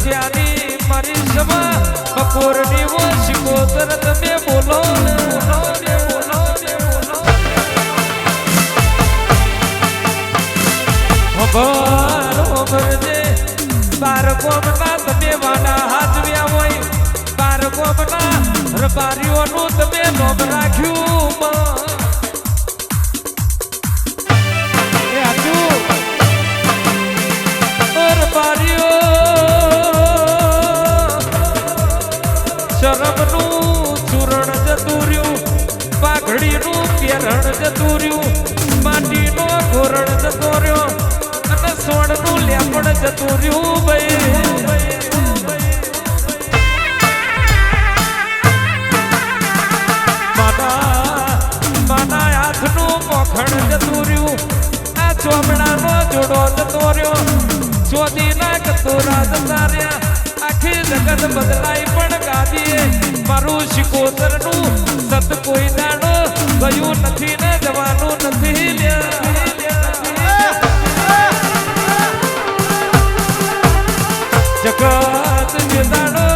જ્યાંની મારી સભા બપોરની વો શિકોતર તમે બોલો ને બાર કોમના તમે વાના હાજવ્યા હોય બાર કોમના રબારીઓનું તમે નોમ રાખ્યું રબારીઓ શરમનું ચૂરણ જતું રહ્યું પાઘડીનું પેરણ જતું રહ્યું માટીનો ઘોરણ જતો રહ્યો અને સોણનું લેપણ જતું રહ્યું ભાઈ માના હાથનું મોખણ જતું રહ્યું આ ચોમડાનો જોડો જતો રહ્યો ચોદીના કતોરા જતા રહ્યા આખી જગત બદલાઈ પણ ગાદીએ મારું શિકોતરનું સત કોઈ દાડો ગયું નથી ને જવાનું નથી જગત જે દાડો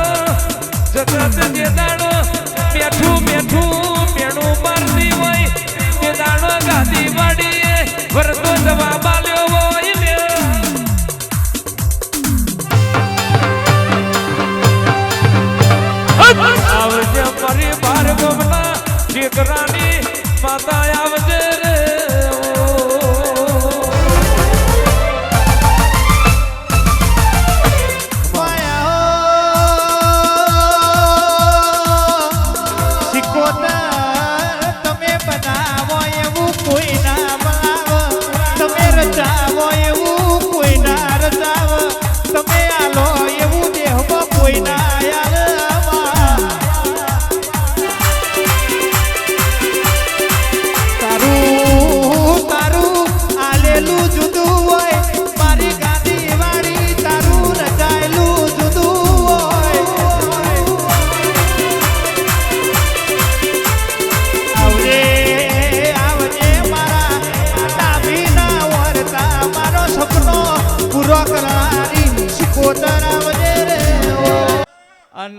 મેઠું મેણું મારતી હોય તે દાડો ગાદી વાડીએ વરતો જવાબ આલ્યો હોય આવજે મારી બાર ગોમના દીકરાની માતા આવજે રે તમે બનાવો એવું કોઈ ના બનાવો તમે રચાવો એવું કોઈ ના રચાવ તમે આલો એવું દેહમાં કોઈ ના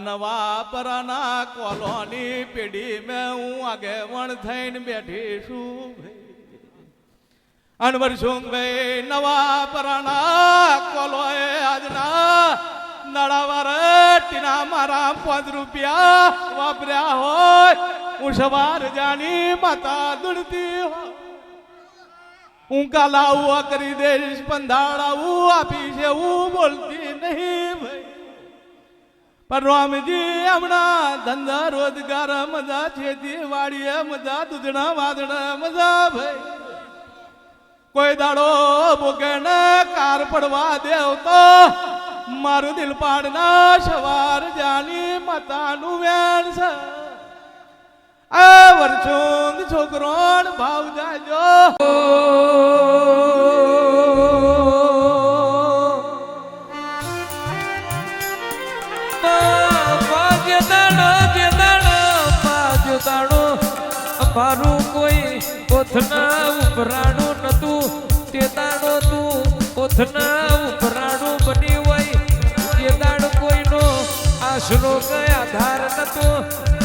નવા પરાના કોલોની પેઢી મેં હું આગેવણ થઈને બેઠી છું અનવર છું ભાઈ નવા પરાના કોલોએ આજના નળાવાર ટીના મારા 5 રૂપિયા વાપર્યા હોય હું સવાર જાની માતા દુડતી હોય હું કાલાવું કરી દઈશ પંધાળાવું આપીશ એવું બોલતી નહીં ભાઈ પણ રામજી હમણાં ધંધા રોજગાર મજા ખેતી વાડીએ મજા દૂધણા વાદણા મજા ભાઈ કોઈ દાડો બોકે ને કાર પડવા દેવ તો મારું દિલ પાડના સવાર જાની માતાનું વેણ છે આ વર્ષોંગ છોકરોન ભાવ જાજો મારું કોઈ ઓથના ઉપરાણું નતું તે દાડો તું ઓથના ઉપરાણું બની હોય તે દાડ કોઈનો આશરો કે આધાર નતો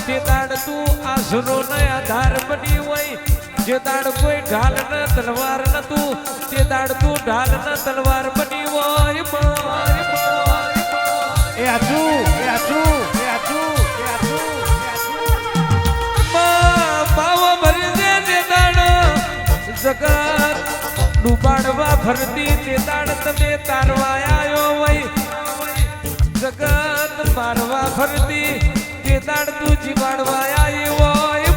તે દાડ તું આશરો ને આધાર બની હોય જે દાડ કોઈ ઢાલ ને તલવાર નતું તે દાડ તું ઢાલ ને તલવાર બની હોય એ આચું જગત ડૂબાડવા ફરતી તે દાડ તમે તારવા આવ્યો હોય જગત મારવા ફરતી તે દાડ તું જીવાડવા આવ્યો હોય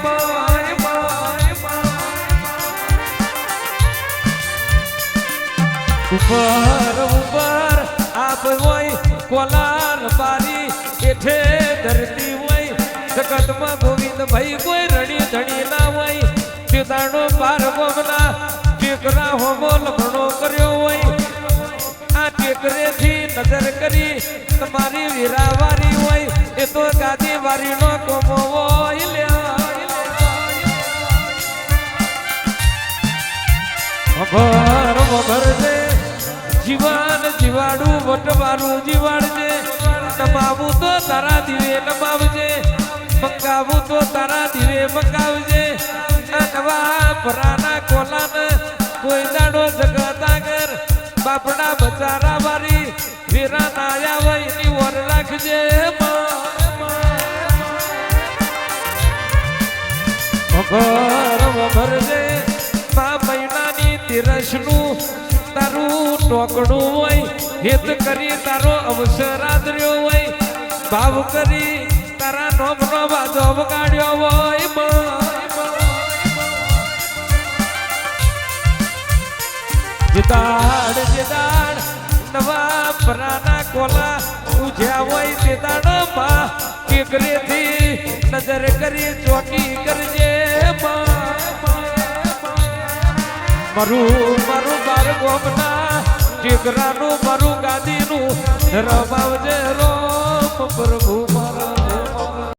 ઉપર આપ હોય કોલાર બારી એઠે ધરતી હોય જગતમાં ગોવિંદ ભાઈ કોઈ રણી ધણી ના હોય દાડો પાર ગોમના ટેકરા હોમો લમણો કર્યો હોય આ ટેકરેથી નજર કરી તમારી વીરાવારી હોય એ તો ગાદી વારીનો કોમો હોય ખબર છે જીવન જીવાડું વટવારું જીવાડજે નમાવું તો તારા દીવે નમાવજે મંગાવું તો તારા દીવે મંગાવજે આ નવા પરાના કોલાને કોઈ દાડો જગત આગર બાપડા બચારા વારી વીરા નાયા હોય એની વર રાખજે ભરજે મા મહિનાની તિરસનું તારું ટોકડું હોય હિત કરી તારો અવસર આદર્યો હોય ભાવ કરી તારા નોમનો બાજો વગાડ્યો હોય જીદાડ નવા પરાના કોલા ઉજ્યા હોય તે દાડોમાં કેકરેથી નજર કરી ચોકી કરજે મારું બાર ગોમના ટીકરાનું મારું ગાદીનું રમાવજે રોમ પ્રભુ